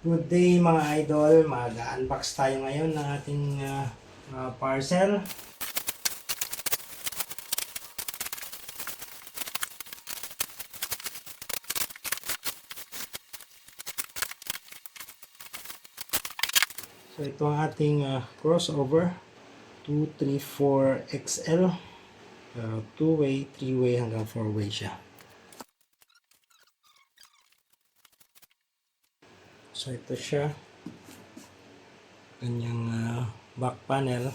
Good day mga idol, mag-unbox tayo ngayon ng ating parcel. So ito ang ating crossover 234 XL, 2-way, 3-way hanggang 4-way siya. So ito siya, kanyang back panel.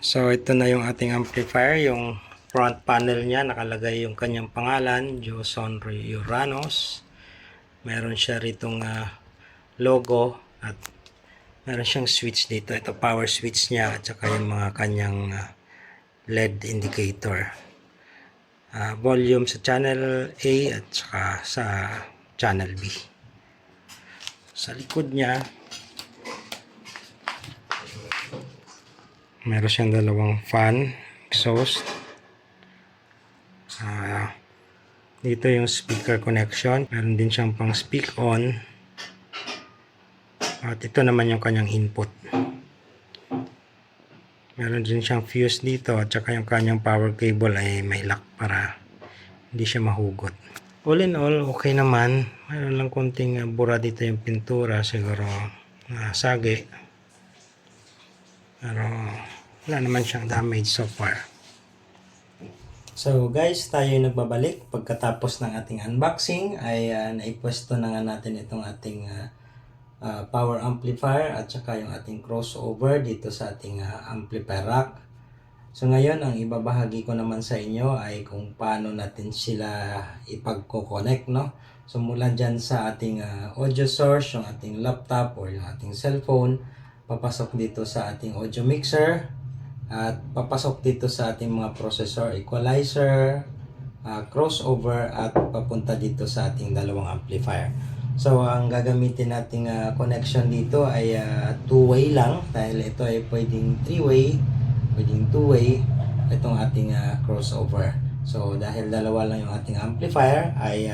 So ito na yung ating amplifier, yung front panel niya, nakalagay yung kanyang pangalan, Joson Uranos. Meron siya ritong logo at meron siyang switch dito. Ito power switch niya at saka yung mga kanyang LED indicator. Volume sa channel A at saka sa channel B. Sa likod niya, meron siyang dalawang fan, exhaust. Dito yung speaker connection. Meron din siyang pang speak on. At ito naman yung kanyang input. Meron din siyang fuse dito at saka yung kanyang power cable ay may lock para hindi siya mahugot. All in all, okay naman. Meron lang konting bura dito yung pintura, siguro nasagi. Pero wala naman siyang damage so far. So guys, tayo nagbabalik. Pagkatapos ng ating unboxing ay naipwesto na nga natin itong ating power amplifier at saka yung ating crossover dito sa ating amplifier rack. So ngayon, ang ibabahagi ko naman sa inyo ay kung paano natin sila ipagko-connect, no? So mula dyan sa ating audio source, yung ating laptop or yung ating cellphone, papasok dito sa ating audio mixer at papasok dito sa ating mga processor, equalizer, crossover at papunta dito sa ating dalawang amplifier. So ang gagamitin nating connection dito ay 2-way lang dahil ito ay pwedeng 3-way, pwedeng 2-way itong ating crossover. So dahil dalawa lang yung ating amplifier ay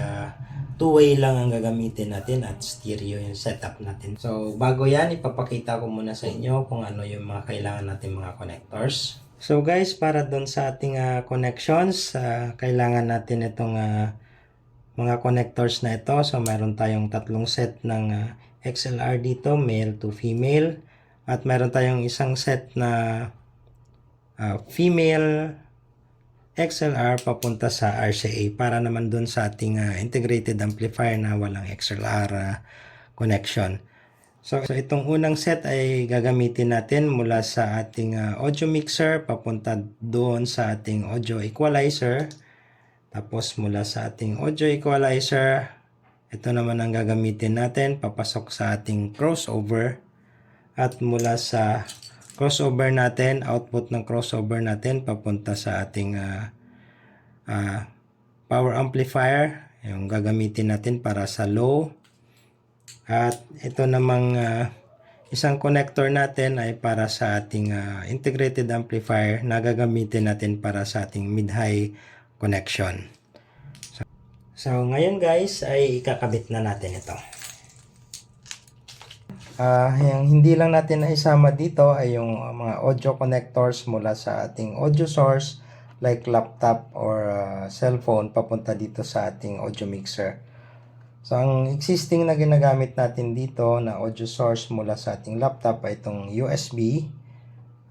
2-way lang ang gagamitin natin at stereo yung setup natin. So bago yan, ipapakita ko muna sa inyo kung ano yung mga kailangan natin mga connectors. So guys, para doon sa ating connections, kailangan natin itong mga connectors na ito. So meron tayong tatlong set ng XLR dito, male to female. At meron tayong isang set na female XLR papunta sa RCA para naman dun sa ating integrated amplifier na walang XLR connection. So itong unang set ay gagamitin natin mula sa ating audio mixer papunta doon sa ating audio equalizer. Tapos mula sa ating audio equalizer, ito naman ang gagamitin natin papasok sa ating crossover. At mula sa crossover natin, output ng crossover natin papunta sa ating power amplifier, yung gagamitin natin para sa low. At ito namang isang connector natin ay para sa ating integrated amplifier na gagamitin natin para sa ating mid-high connection. So ngayon guys ay ikakabit na natin ito. Yung hindi lang natin naisama dito ay yung mga audio connectors mula sa ating audio source like laptop or cellphone papunta dito sa ating audio mixer. So ang existing na ginagamit natin dito na audio source mula sa ating laptop ay itong USB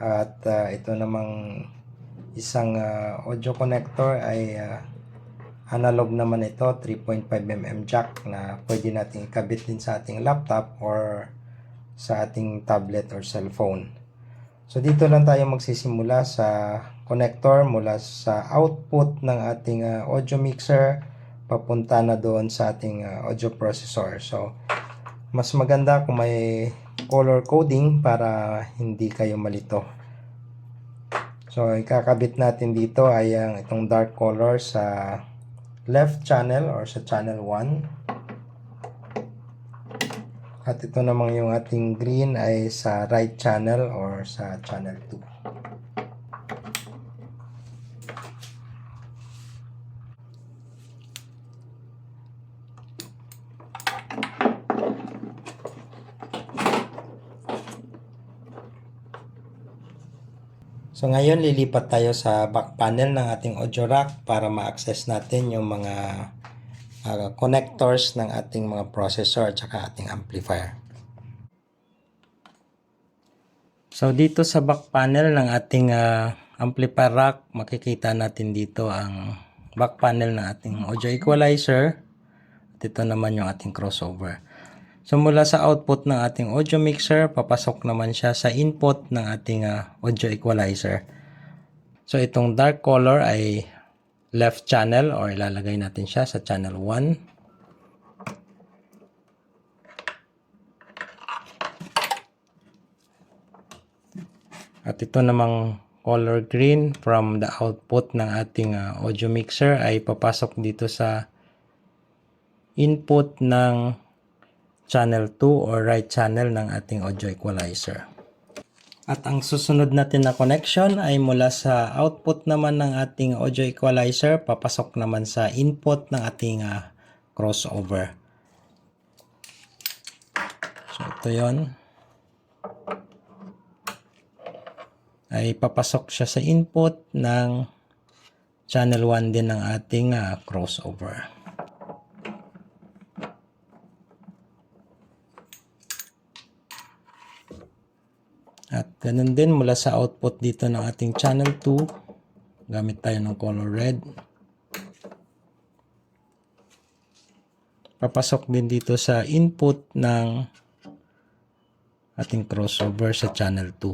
at ito namang isang audio connector ay analog naman ito, 3.5mm jack na pwede natin ikabit din sa ating laptop or sa ating tablet or cellphone. So dito lang tayo magsisimula sa connector mula sa output ng ating audio mixer papunta na doon sa ating audio processor. So mas maganda kung may color coding para hindi kayo malito. So, ikakabit natin dito ay itong dark color sa left channel or sa channel 1. At ito namang yung ating green ay sa right channel or sa channel 2. So ngayon lilipat tayo sa back panel ng ating audio rack para ma-access natin yung mga connectors ng ating mga processor at saka ating amplifier. So dito sa back panel ng ating amplifier rack, makikita natin dito ang back panel ng ating audio equalizer. At ito naman yung ating crossover. So mula sa output ng ating audio mixer, papasok naman siya sa input ng ating audio equalizer. So itong dark color ay left channel or ilalagay natin siya sa channel 1. At ito namang color green from the output ng ating audio mixer ay papasok dito sa input ng channel 2 or right channel ng ating audio equalizer. At ang susunod natin na connection ay mula sa output naman ng ating audio equalizer, papasok naman sa input ng ating crossover. So ito yon. Ay papasok siya sa input ng channel 1 din ng ating crossover. At ganun din mula sa output dito ng ating channel 2, gamit tayo ng color red. Papasok din dito sa input ng ating crossover sa channel 2.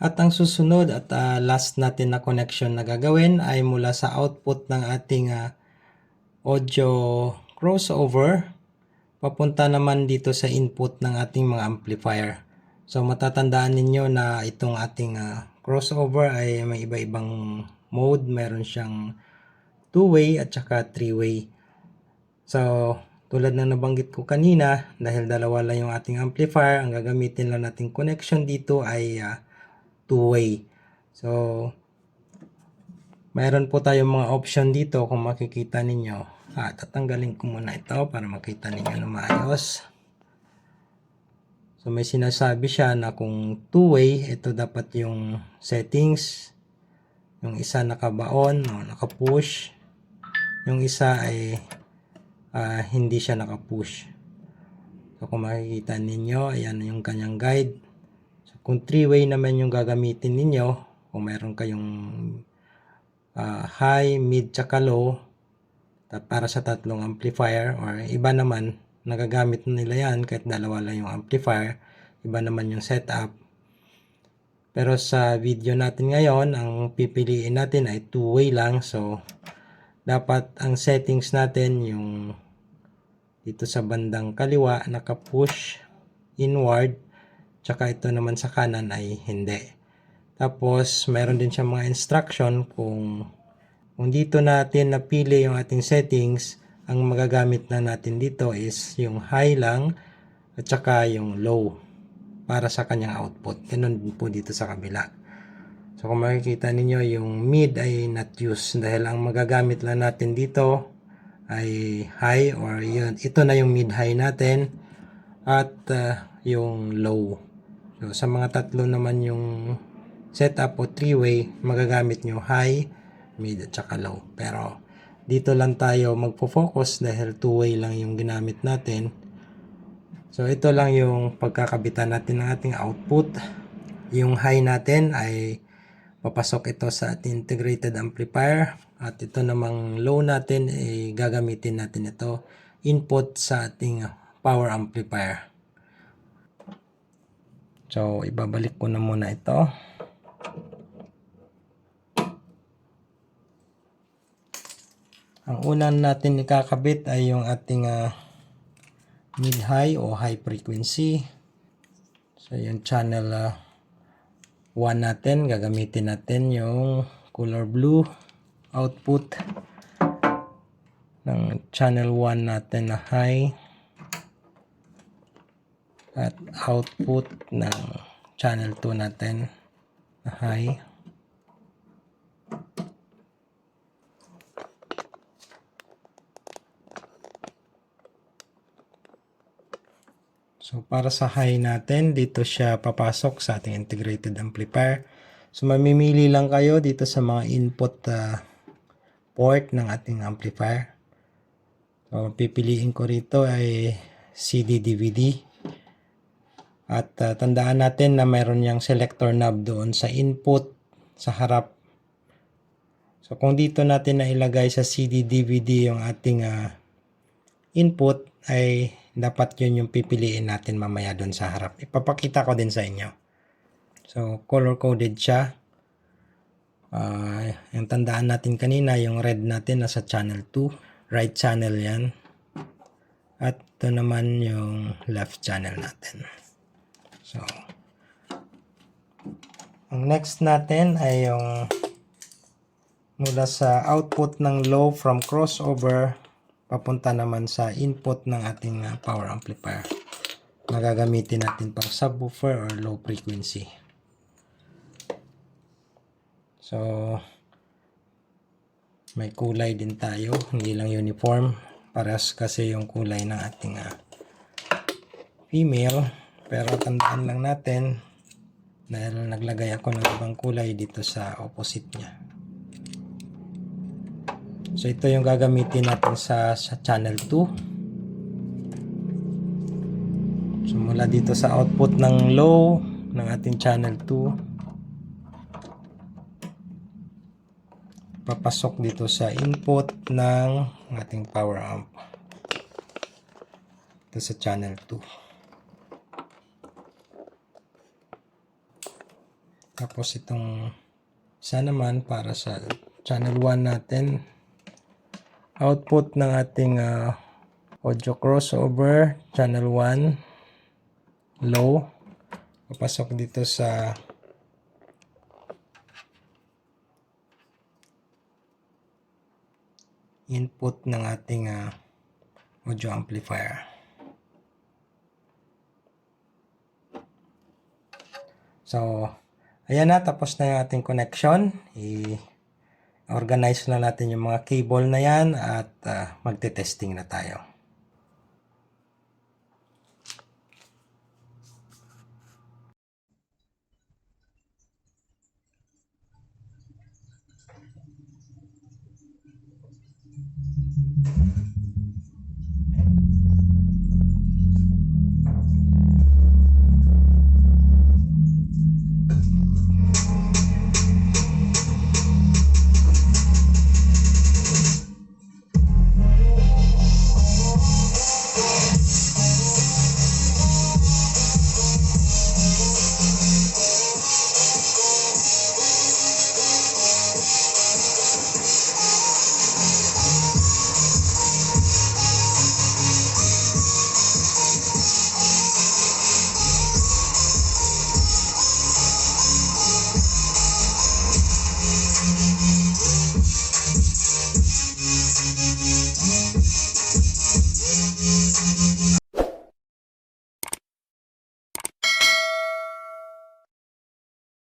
At ang susunod at last natin na connection na gagawin ay mula sa output ng ating audio crossover papunta naman dito sa input ng ating mga amplifier. So matatandaan ninyo na itong ating crossover ay may iba-ibang mode. Meron siyang 2-way at saka 3-way. So tulad na nabanggit ko kanina, dahil dalawa lang yung ating amplifier, ang gagamitin lang nating connection dito ay 2-way. So mayroon po tayong mga option dito kung makikita ninyo. Tatanggalin ko muna ito para makita ninyo na maayos. So may sinasabi siya na kung 2-way, ito dapat yung settings. Yung isa nakabaon o nakapush. Yung isa ay hindi siya nakapush. So kung makikita ninyo, ayan yung kanyang guide. So kung 3-way naman yung gagamitin ninyo, kung meron kayong high, mid, tsaka low, para sa tatlong amplifier, or iba naman nagagamit nila yan kahit dalawa lang yung amplifier, iba naman yung setup. Pero sa video natin ngayon, ang pipiliin natin ay 2-way lang. So dapat ang settings natin yung dito sa bandang kaliwa naka-push inward, tsaka ito naman sa kanan ay hindi. Tapos meron din siya mga instruction kung dito natin napili yung ating settings, ang magagamit na natin dito is yung high lang at saka yung low para sa kanyang output. Ganun din po dito sa kabila. So kung makikita ninyo, yung mid ay not used dahil ang magagamit lang natin dito ay high, or yun, ito na yung mid-high natin, at yung low. So sa mga tatlo naman yung setup o 3-way, magagamit nyo high, mid at saka low. Pero dito lang tayo magpo-focus dahil 2-way lang yung ginamit natin. So ito lang yung pagkakabitan natin ng ating output. Yung high natin ay papasok ito sa ating integrated amplifier, at ito namang low natin ay gagamitin natin ito input sa ating power amplifier. So ibabalik ko na muna ito. Ang unang natin ikakabit ay yung ating mid-high o high frequency. So yung channel 1 natin, gagamitin natin yung color blue output ng channel 1 natin na high at output ng channel 2 natin na high. So, para sa high natin, dito siya papasok sa ating integrated amplifier. So, mamimili lang kayo dito sa mga input port ng ating amplifier. So, pipiliin ko rito ay CD-DVD. At tandaan natin na mayroon yung selector knob doon sa input, sa harap. So, kung dito natin na ilagay sa CD-DVD yung ating input, ay dapat yun yung pipiliin natin mamaya doon sa harap. Ipapakita ko din sa inyo. So, color-coded siya. Yung tandaan natin kanina, yung red natin nasa channel 2. Right channel yan. At ito naman yung left channel natin. So, ang next natin ay yung mula sa output ng low from crossover papunta naman sa input ng ating power amplifier na gagamitin natin pang subwoofer or low frequency. So, may kulay din tayo, hindi lang uniform. Parehas kasi yung kulay ng ating female. Pero tandaan lang natin dahil naglagay ako ng ibang kulay dito sa opposite niya. So, ito yung gagamitin natin sa channel 2. So, mula dito sa output ng low ng ating channel 2, papasok dito sa input ng ating power amp. Ito sa channel 2. Tapos itong isa naman para sa channel 1 natin. Output ng ating audio crossover, channel 1, low. Papasok dito sa input ng ating audio amplifier. So, ayan na, tapos na yung ating connection. I-organize na natin yung mga cable na yan at magte-testing na tayo.